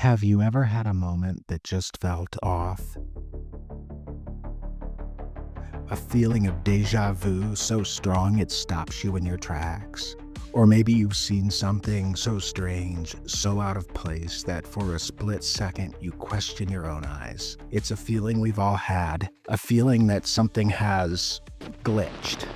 Have you ever had a moment that just felt off? A feeling of deja vu so strong it stops you in your tracks? Or maybe you've seen something so strange, so out of place that for a split second you question your own eyes. It's a feeling we've all had, a feeling that something has glitched.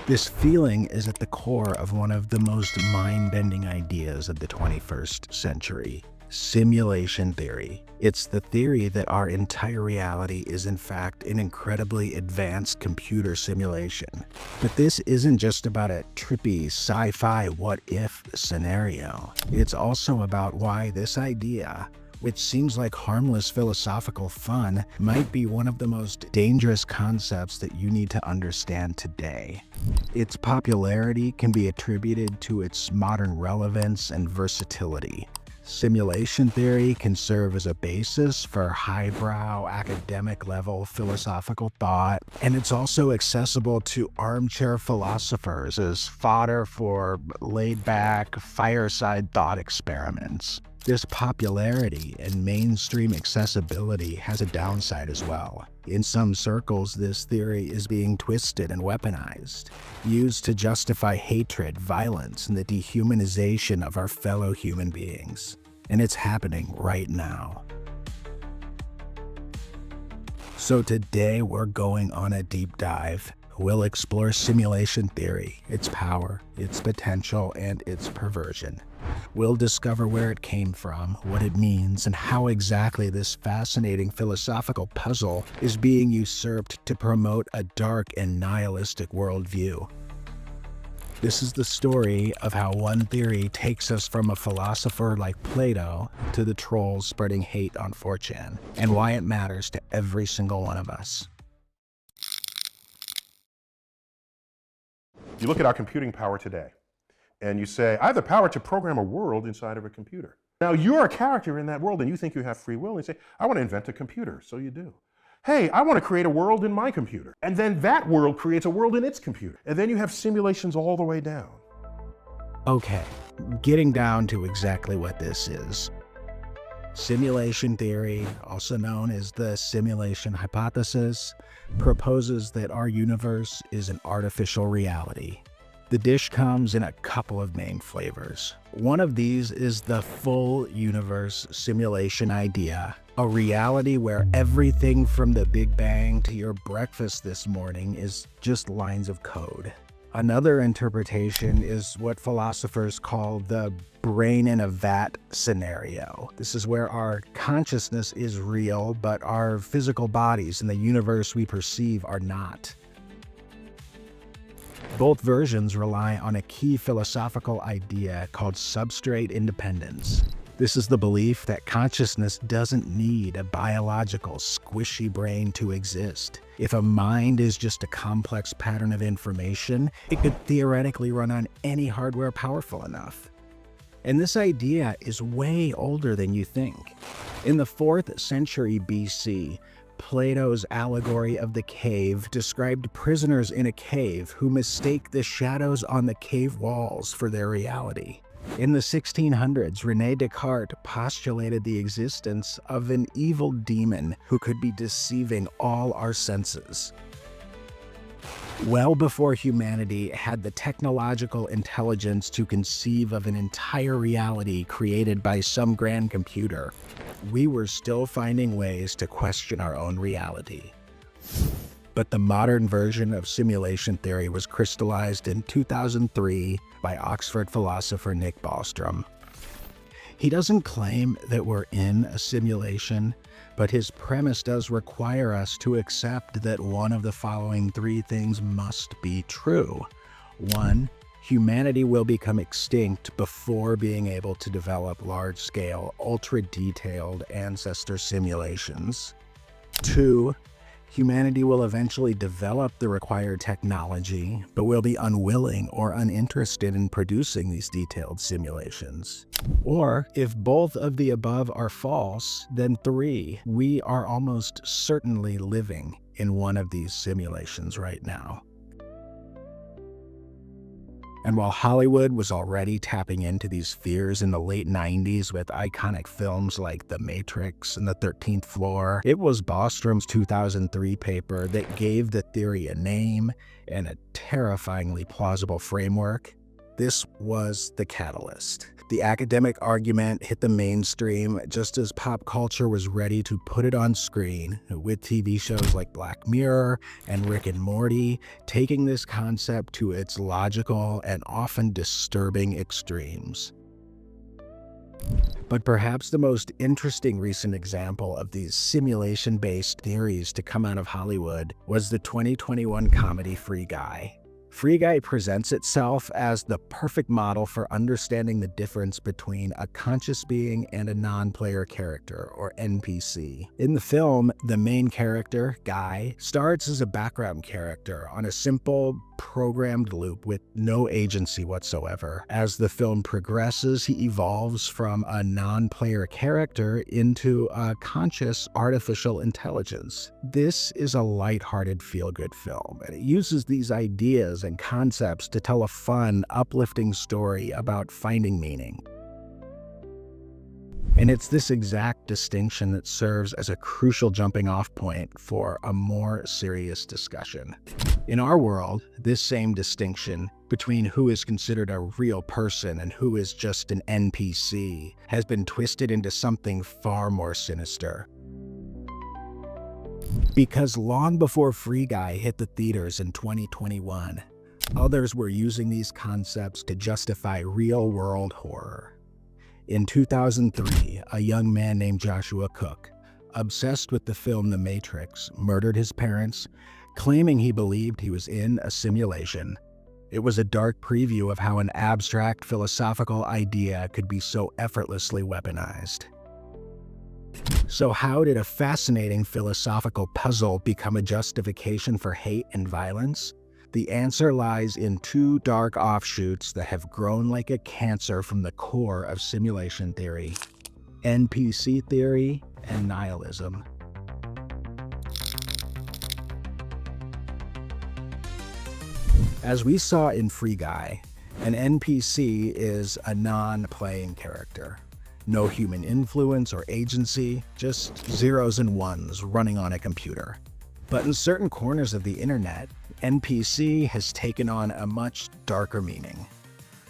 This feeling is at the core of one of the most mind-bending ideas of the 21st century, simulation theory. It's the theory that our entire reality is in fact an incredibly advanced computer simulation. But this isn't just about a trippy sci-fi what-if scenario. It's also about why this idea, which seems like harmless philosophical fun, might be one of the most dangerous concepts that you need to understand today. Its popularity can be attributed to its modern relevance and versatility. Simulation theory can serve as a basis for highbrow, academic-level philosophical thought, and it's also accessible to armchair philosophers as fodder for laid-back, fireside thought experiments. This popularity and mainstream accessibility has a downside as well. In some circles, this theory is being twisted and weaponized, used to justify hatred, violence, and the dehumanization of our fellow human beings. And it's happening right now. So today we're going on a deep dive. We'll explore simulation theory, its power, its potential, and its perversion. We'll discover where it came from, what it means, and how exactly this fascinating philosophical puzzle is being usurped to promote a dark and nihilistic worldview. This is the story of how one theory takes us from a philosopher like Plato to the trolls spreading hate on 4chan, and why it matters to every single one of us. You look at our computing power today, and you say, I have the power to program a world inside of a computer. Now, you're a character in that world, and you think you have free will, and you say, I want to invent a computer. So you do. Hey, I want to create a world in my computer. And then that world creates a world in its computer. And then you have simulations all the way down. Okay, getting down to exactly what this is. Simulation theory, also known as the simulation hypothesis, proposes that our universe is an artificial reality. The dish comes in a couple of main flavors. One of these is the full universe simulation idea, a reality where everything from the Big Bang to your breakfast this morning is just lines of code. Another interpretation is what philosophers call the brain in a vat scenario. This is where our consciousness is real, but our physical bodies and the universe we perceive are not. Both versions rely on a key philosophical idea called substrate independence. This is the belief that consciousness doesn't need a biological, squishy brain to exist. If a mind is just a complex pattern of information, it could theoretically run on any hardware powerful enough. And this idea is way older than you think. In the 4th century BC, Plato's allegory of the cave described prisoners in a cave who mistake the shadows on the cave walls for their reality. In the 1600s, René Descartes postulated the existence of an evil demon who could be deceiving all our senses. Well before humanity had the technological intelligence to conceive of an entire reality created by some grand computer, we were still finding ways to question our own reality. But the modern version of simulation theory was crystallized in 2003 by Oxford philosopher Nick Bostrom. He doesn't claim that we're in a simulation, but his premise does require us to accept that one of the following 3 things must be true. 1, humanity will become extinct before being able to develop large-scale, ultra-detailed ancestor simulations. 2, humanity will eventually develop the required technology, but will be unwilling or uninterested in producing these detailed simulations. Or, if both of the above are false, then 3, we are almost certainly living in one of these simulations right now. And while Hollywood was already tapping into these fears in the late 90s with iconic films like The Matrix and The 13th Floor, it was Bostrom's 2003 paper that gave the theory a name and a terrifyingly plausible framework. This was the catalyst. The academic argument hit the mainstream just as pop culture was ready to put it on screen, with TV shows like Black Mirror and Rick and Morty taking this concept to its logical and often disturbing extremes. But perhaps the most interesting recent example of these simulation-based theories to come out of Hollywood was the 2021 comedy Free Guy. Free Guy presents itself as the perfect model for understanding the difference between a conscious being and a non-player character, or NPC. In the film, the main character, Guy, starts as a background character on a simple, programmed loop with no agency whatsoever. As the film progresses, he evolves from a non-player character into a conscious artificial intelligence. This is a lighthearted feel-good film, and it uses these ideas and concepts to tell a fun, uplifting story about finding meaning. And it's this exact distinction that serves as a crucial jumping-off point for a more serious discussion. In our world, this same distinction between who is considered a real person and who is just an NPC has been twisted into something far more sinister. Because long before Free Guy hit the theaters in 2021, others were using these concepts to justify real-world horror. In 2003, a young man named Joshua Cook, obsessed with the film The Matrix, murdered his parents, claiming he believed he was in a simulation. It was a dark preview of how an abstract philosophical idea could be so effortlessly weaponized. So how did a fascinating philosophical puzzle become a justification for hate and violence? The answer lies in two dark offshoots that have grown like a cancer from the core of simulation theory: NPC theory and nihilism. As we saw in Free Guy, an NPC is a non-playing character. No human influence or agency, just zeros and ones running on a computer. But in certain corners of the internet, NPC has taken on a much darker meaning.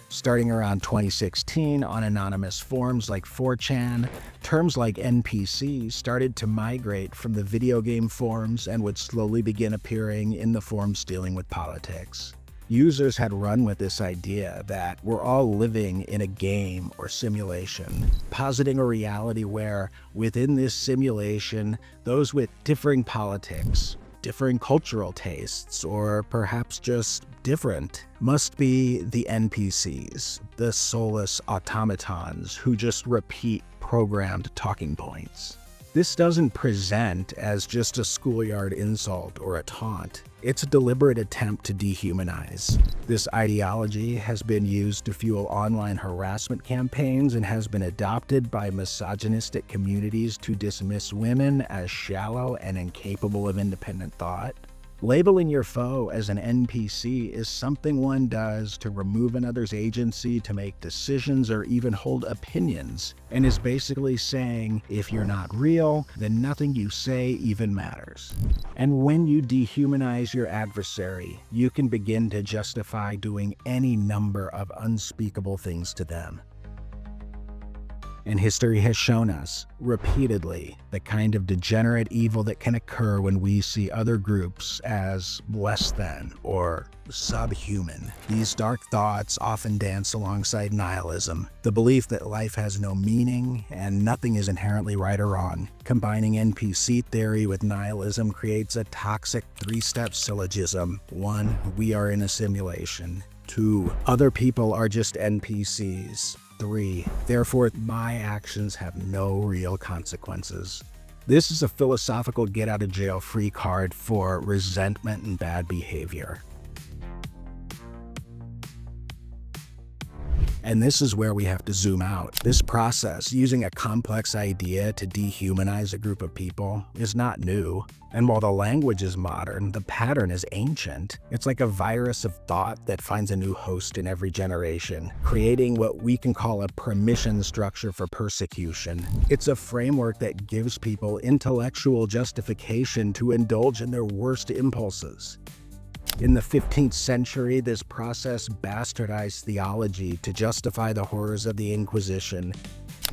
Starting around 2016 on anonymous forums like 4chan, terms like NPC started to migrate from the video game forums and would slowly begin appearing in the forums dealing with politics. Users had run with this idea that we're all living in a game or simulation, positing a reality where, within this simulation, those with differing politics, differing cultural tastes, or perhaps just different, must be the NPCs, the soulless automatons who just repeat programmed talking points. This doesn't present as just a schoolyard insult or a taunt. It's a deliberate attempt to dehumanize. This ideology has been used to fuel online harassment campaigns and has been adopted by misogynistic communities to dismiss women as shallow and incapable of independent thought. Labeling your foe as an NPC is something one does to remove another's agency to make decisions or even hold opinions, and is basically saying, if you're not real, then nothing you say even matters. And when you dehumanize your adversary, you can begin to justify doing any number of unspeakable things to them. And history has shown us, repeatedly, the kind of degenerate evil that can occur when we see other groups as less than or subhuman. These dark thoughts often dance alongside nihilism, the belief that life has no meaning and nothing is inherently right or wrong. Combining NPC theory with nihilism creates a toxic three-step syllogism. 1. We are in a simulation. 2. Other people are just NPCs. 3. Therefore, my actions have no real consequences. This is a philosophical get-out-of-jail-free card for resentment and bad behavior. And this is where we have to zoom out. This process, using a complex idea to dehumanize a group of people, is not new. And while the language is modern, the pattern is ancient. It's like a virus of thought that finds a new host in every generation, creating what we can call a permission structure for persecution. It's a framework that gives people intellectual justification to indulge in their worst impulses. In the 15th century, this process bastardized theology to justify the horrors of the Inquisition.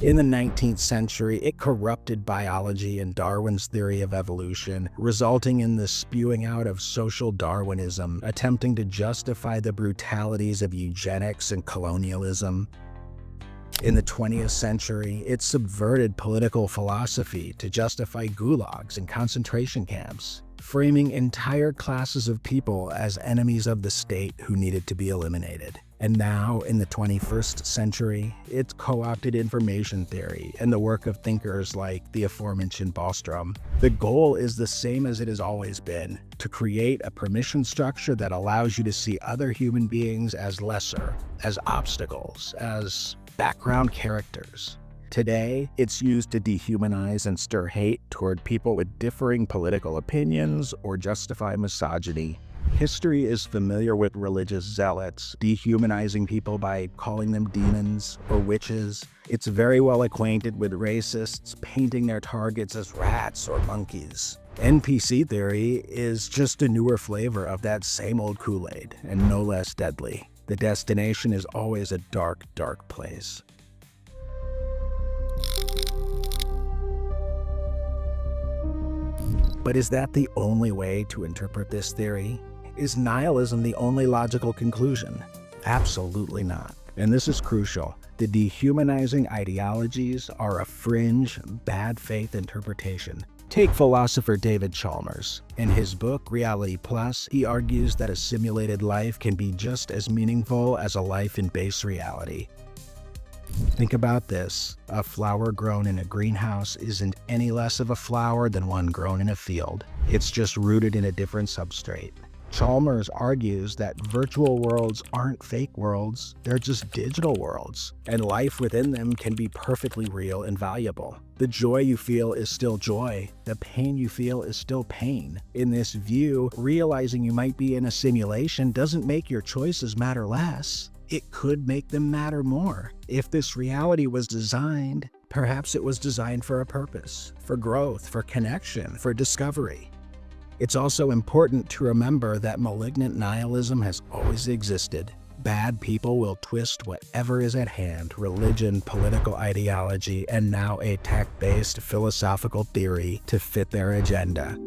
In the 19th century, it corrupted biology and Darwin's theory of evolution, resulting in the spewing out of social Darwinism, attempting to justify the brutalities of eugenics and colonialism. In the 20th century, it subverted political philosophy to justify gulags and concentration camps, framing entire classes of people as enemies of the state who needed to be eliminated. And now, in the 21st century, it's co-opted information theory and the work of thinkers like the aforementioned Bostrom. The goal is the same as it has always been: to create a permission structure that allows you to see other human beings as lesser, as obstacles, as background characters. Today, it's used to dehumanize and stir hate toward people with differing political opinions or justify misogyny. History is familiar with religious zealots dehumanizing people by calling them demons or witches. It's very well acquainted with racists painting their targets as rats or monkeys. NPC theory is just a newer flavor of that same old Kool-Aid, and no less deadly. The destination is always a dark, dark place. But is that the only way to interpret this theory? Is nihilism the only logical conclusion? Absolutely not. And this is crucial. The dehumanizing ideologies are a fringe, bad faith interpretation. Take philosopher David Chalmers. In his book, Reality Plus, he argues that a simulated life can be just as meaningful as a life in base reality. Think about this. A flower grown in a greenhouse isn't any less of a flower than one grown in a field. It's just rooted in a different substrate. Chalmers argues that virtual worlds aren't fake worlds, they're just digital worlds, and life within them can be perfectly real and valuable. The joy you feel is still joy, the pain you feel is still pain. In this view, realizing you might be in a simulation doesn't make your choices matter less. It could make them matter more. If this reality was designed, perhaps it was designed for a purpose, for growth, for connection, for discovery. It's also important to remember that malignant nihilism has always existed. Bad people will twist whatever is at hand: religion, political ideology, and now a tech-based philosophical theory to fit their agenda.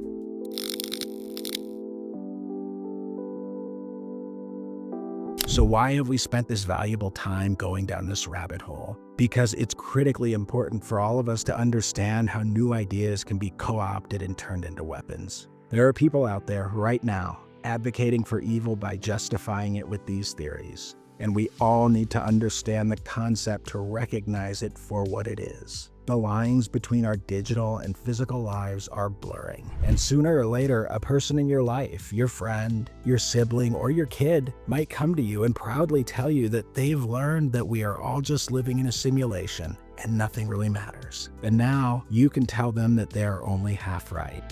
So why have we spent this valuable time going down this rabbit hole? Because it's critically important for all of us to understand how new ideas can be co-opted and turned into weapons. There are people out there right now advocating for evil by justifying it with these theories, and we all need to understand the concept to recognize it for what it is. The lines between our digital and physical lives are blurring, and sooner or later, a person in your life, your friend, your sibling, or your kid might come to you and proudly tell you that they've learned that we are all just living in a simulation and nothing really matters. And now you can tell them that they are only half right.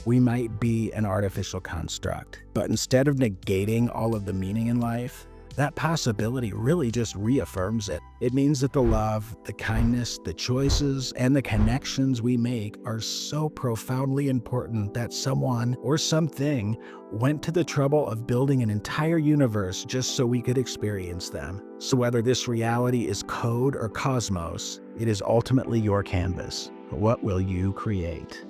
We might be an artificial construct, but instead of negating all of the meaning in life, that possibility really just reaffirms it. It means that the love, the kindness, the choices, and the connections we make are so profoundly important that someone or something went to the trouble of building an entire universe just so we could experience them. So whether this reality is code or cosmos, it is ultimately your canvas. What will you create?